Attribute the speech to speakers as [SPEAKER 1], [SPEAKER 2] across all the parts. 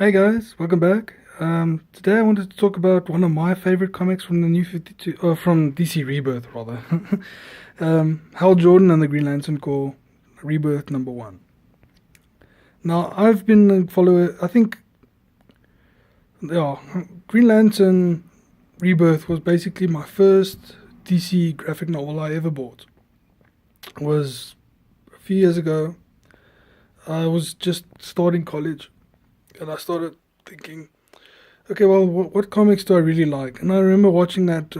[SPEAKER 1] Hey guys, welcome back. Today I wanted to talk about one of my favorite comics from the New 52, from DC Rebirth rather. Hal Jordan and the Green Lantern Corps, Rebirth number one. Now I've been a follower. I think, yeah, Green Lantern Rebirth was basically my first DC graphic novel I ever bought. It was a few years ago. I was just starting college, and I started thinking, okay, well, what comics do I really like? And I remember watching that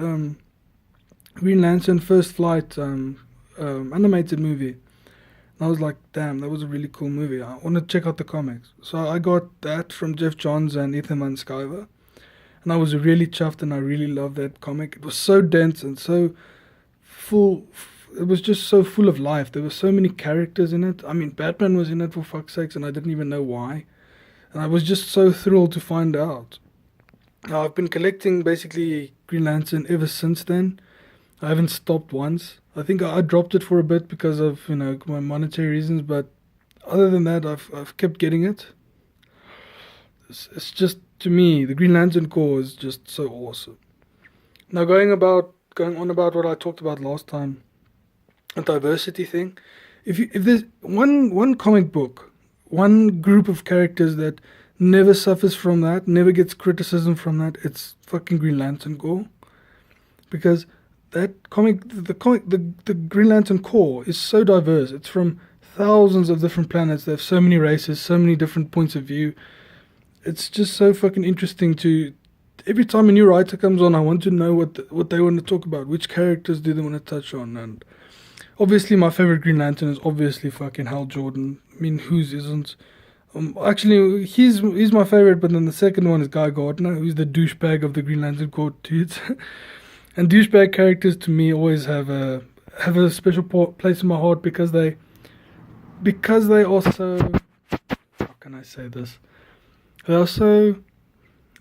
[SPEAKER 1] Green Lantern First Flight animated movie. And I was like, damn, that was a really cool movie. I want to check out the comics. So I got that from Jeff Johns and Ethan Van Sciver. And I was really chuffed and I really loved that comic. It was so dense and so full. It was just so full of life. There were so many characters in it. I mean, Batman was in it for fuck's sakes, and I didn't even know why. And I was just so thrilled to find out. Now, I've been collecting basically Green Lantern ever since then. I haven't stopped once. I think I dropped it for a bit because of my monetary reasons, but other than that, I've kept getting it. It's just, to me, the Green Lantern Corps is just so awesome. Now, going on about what I talked about last time, a diversity thing. If there's one comic book, one group of characters that never suffers from that, never gets criticism from that, it's fucking Green Lantern Corps. Because that the Green Lantern Corps is so diverse. It's from thousands of different planets. They have so many races, so many different points of view. It's just so fucking interesting to. Every time a new writer comes on, I want to know what they want to talk about. Which characters do they want to touch on? And obviously, my favorite Green Lantern is obviously fucking Hal Jordan. I mean, whose isn't? Actually, he's my favorite, but then the second one is Guy Gardner, who's the douchebag of the Green Lantern Corps dudes. And douchebag characters to me always have a special place in my heart because they are so, how can I say this? They are so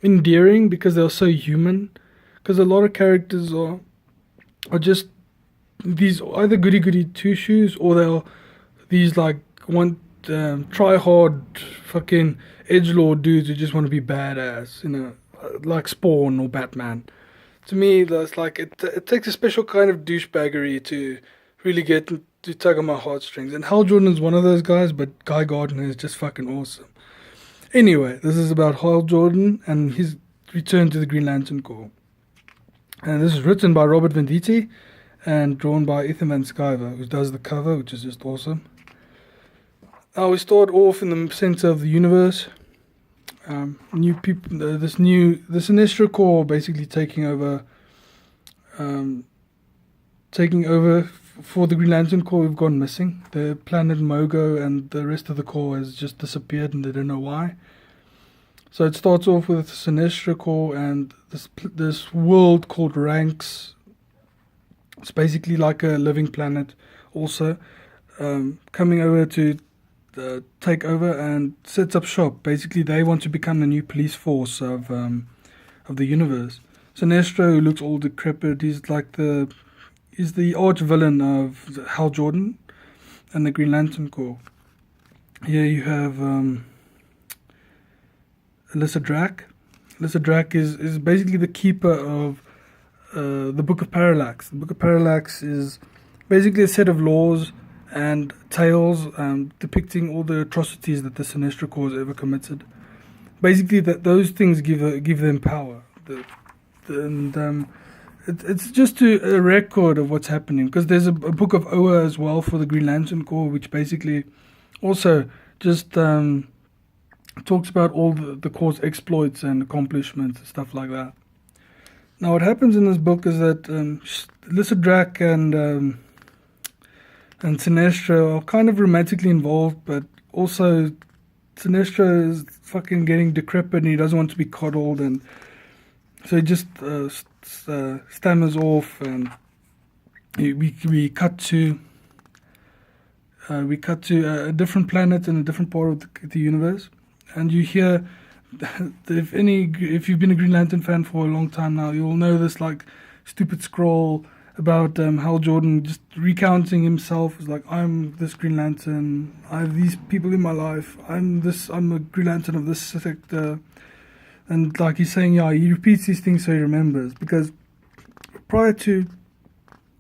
[SPEAKER 1] endearing because they are so human. Because a lot of characters are just these either goody two shoes, or they are these like try hard fucking edgelord dudes who just want to be badass, like Spawn or Batman. To me, that's like it takes a special kind of douchebaggery to really get to tug on my heartstrings. And Hal Jordan's one of those guys, but Guy Gardner is just fucking awesome. Anyway, this is about Hal Jordan and his return to the Green Lantern Corps. And this is written by Robert Venditi and drawn by Ethan Van Sciver, who does the cover, which is just awesome. Now we start off in the center of the universe. New people, the Sinestro Corps basically taking over for the Green Lantern Corps. We've gone missing. The planet Mogo and the rest of the Corps has just disappeared, and they don't know why. So it starts off with Sinestro Corps and this world called Ranks. It's basically like a living planet, also coming over to take over and sets up shop. Basically, they want to become the new police force of the universe. Sinestro, who looks all decrepit, he's the arch villain of Hal Jordan and the Green Lantern Corps. Here you have Alyssa Drac. Alyssa Drac is basically the keeper of the Book of Parallax. The Book of Parallax is basically a set of laws and tales depicting all the atrocities that the Sinestro Corps ever committed. Basically, those things give them power. It's just a record of what's happening, because there's a book of Oa as well for the Green Lantern Corps, which basically also just talks about all the Corps' exploits and accomplishments and stuff like that. Now, what happens in this book is that Alyssa Drac and Sinestro are kind of romantically involved, but also Sinestro is fucking getting decrepit and he doesn't want to be coddled, and so he just stammers off, and we cut to a different planet in a different part of the universe, and you hear if you've been a Green Lantern fan for a long time now, you'll know this like stupid scroll about Hal Jordan just recounting himself as like, I'm this Green Lantern, I have these people in my life, I'm a Green Lantern of this sector. And like he's saying, yeah, he repeats these things so he remembers. Because prior to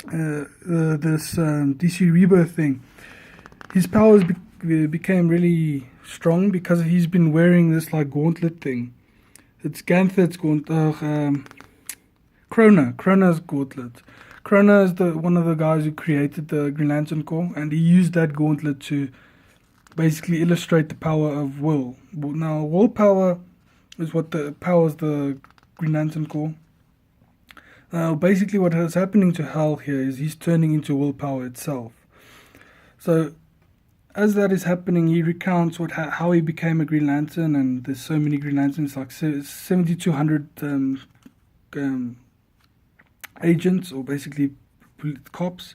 [SPEAKER 1] this DC Rebirth thing, his powers became really strong because he's been wearing this like gauntlet thing. It's Ganthet's gauntlet, Krona's gauntlet. Krona is one of the guys who created the Green Lantern Corps, and he used that gauntlet to basically illustrate the power of will. Now, willpower is what powers the Green Lantern Corps. Now, basically what is happening to Hal here is he's turning into willpower itself. So, as that is happening, he recounts how he became a Green Lantern, and there's so many Green Lanterns, like 7,200 agents, or basically cops.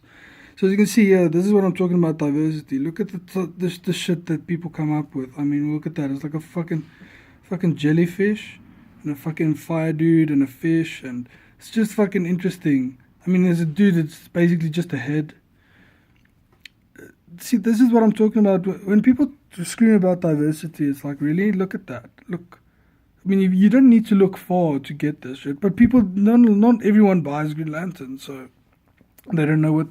[SPEAKER 1] So as you can see here, this is what I'm talking about, diversity. Look at the shit that people come up with. I mean, look at that. It's like a fucking jellyfish, and a fucking fire dude, and a fish, and it's just fucking interesting. I mean, there's a dude that's basically just a head. See, this is what I'm talking about. When people scream about diversity, it's like, really? Look at that. Look. I mean, you don't need to look far to get this shit. But people, not everyone buys Green Lantern, so they don't know what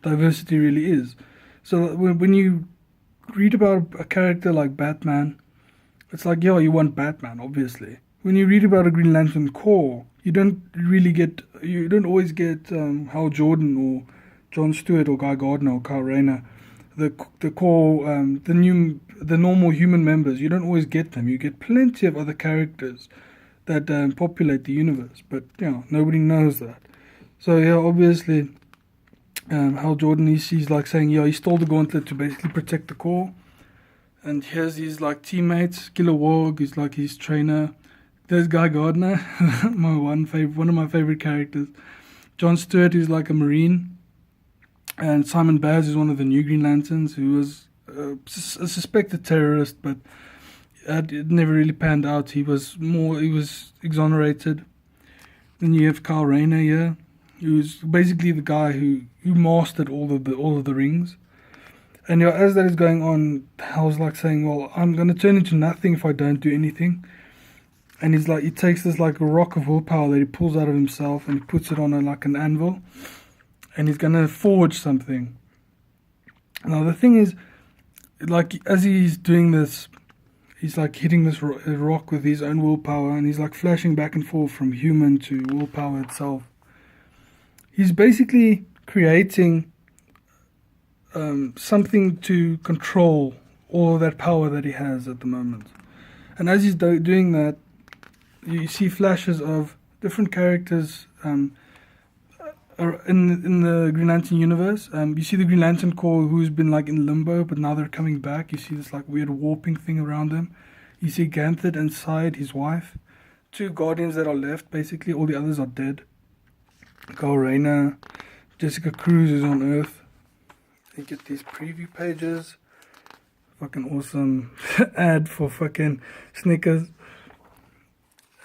[SPEAKER 1] diversity really is. So when you read about a character like Batman, it's like, yeah, you want Batman, obviously. When you read about a Green Lantern Corps, you don't always get Hal Jordan or John Stewart or Guy Gardner or Kyle Rayner, the core, the normal human members. You don't always get them. You get plenty of other characters that populate the universe, but nobody knows that. So obviously, Hal Jordan, he's like saying, he stole the gauntlet to basically protect the core. And here's his like teammates. Kilowog is like his trainer. There's Guy Gardner, one of my favorite characters. John Stewart is like a Marine. And Simon Baz is one of the new Green Lanterns, who was a suspected terrorist, but it never really panned out. He was exonerated. Then you have Kyle Rayner here, who's basically the guy who mastered all of the rings. And as that is going on, Hal's like saying, well, I'm going to turn into nothing if I don't do anything. And he's like, he takes this like a rock of willpower that he pulls out of himself, and he puts it on an anvil. And he's going to forge something. Now, the thing is, like, as he's doing this, he's like hitting this rock with his own willpower, and he's like flashing back and forth from human to willpower itself. He's basically creating something to control all of that power that he has at the moment. And as he's doing that, you see flashes of different characters in the Green Lantern universe. You see the Green Lantern Corps, who's been like in limbo, but now they're coming back. You see this like weird warping thing around them. You see Ganthet inside, his wife. 2 Guardians that are left, basically. All the others are dead. Kyle Rayner, Jessica Cruz is on Earth. You get these preview pages. Fucking awesome ad for fucking Snickers.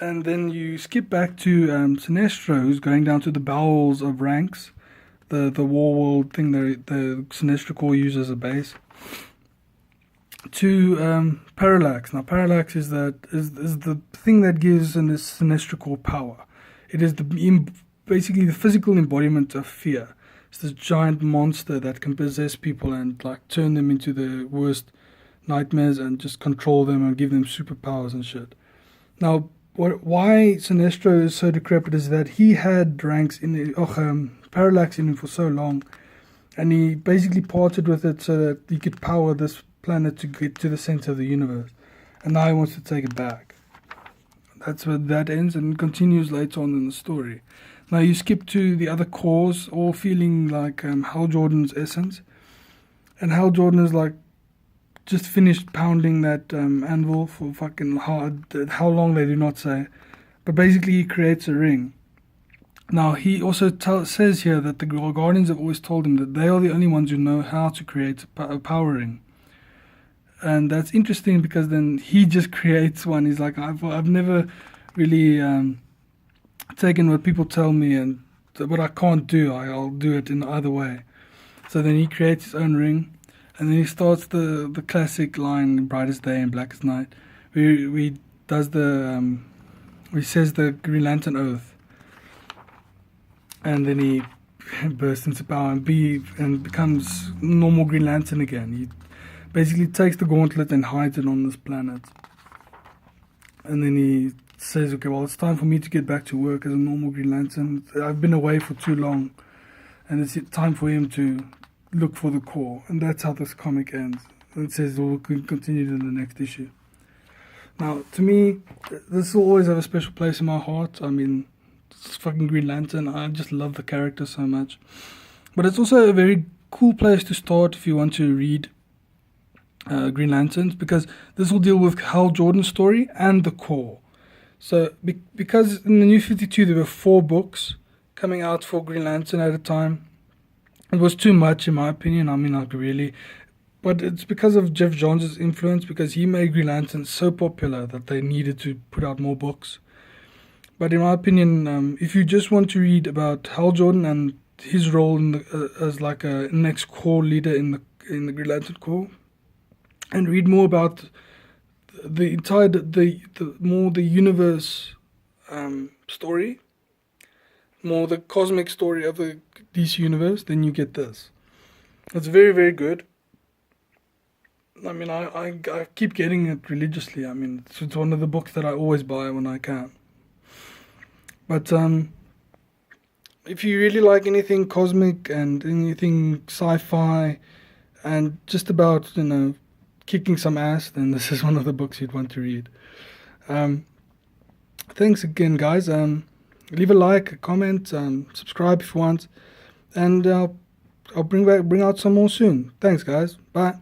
[SPEAKER 1] And then you skip back to Sinestro, who's going down to the bowels of ranks, the war world thing that the Sinestro Corps uses as a base, to Parallax. Now, Parallax is the thing that gives this Sinestro Corps power. It is basically the physical embodiment of fear. It's this giant monster that can possess people and like turn them into the worst nightmares and just control them and give them superpowers and shit. Now, why Sinestro is so decrepit is that he had ranks in Parallax in him for so long, and he basically parted with it so that he could power this planet to get to the center of the universe, and now he wants to take it back. That's where that ends, and continues later on in the story. Now you skip to the other cores, all feeling like Hal Jordan's essence, and Hal Jordan is like just finished pounding that anvil for fucking how long they do not say, but basically he creates a ring. Now he also says here that the Guardians have always told him that they are the only ones who know how to create a power ring, and that's interesting because then he just creates one. He's like, I've never really taken what people tell me and what I can't do, I'll do it in the other way. So then he creates his own ring, and then he starts the classic line, Brightest Day and Blackest Night. We does the he says the Green Lantern oath, and then he bursts into power and becomes normal Green Lantern again. He basically takes the gauntlet and hides it on this planet, and then he says, okay, well, it's time for me to get back to work as a normal Green Lantern. I've been away for too long, and it's time for him to look for the core. And that's how this comic ends. And it says we'll continue in the next issue. Now, to me, this will always have a special place in my heart. I mean, it's fucking Green Lantern. I just love the character so much. But it's also a very cool place to start if you want to read Green Lanterns, because this will deal with Hal Jordan's story and the core. So, because in the New 52 there were 4 books coming out for Green Lantern at a time, it was too much in my opinion. I mean, like, really. But it's because of Jeff Johns' influence, because he made Green Lantern so popular that they needed to put out more books. But in my opinion, if you just want to read about Hal Jordan and his role in as like a next core leader in the Green Lantern Corps, and read more about the entire the universe story, more the cosmic story of the DC universe, then you get this. It's very, very good. I mean, I keep getting it religiously. I mean, it's one of the books that I always buy when I can. But if you really like anything cosmic and anything sci-fi and just about, kicking some ass, then this is one of the books you'd want to read. Thanks again, guys. Leave a like, a comment, subscribe if you want, and I'll bring out some more soon. Thanks, guys. Bye.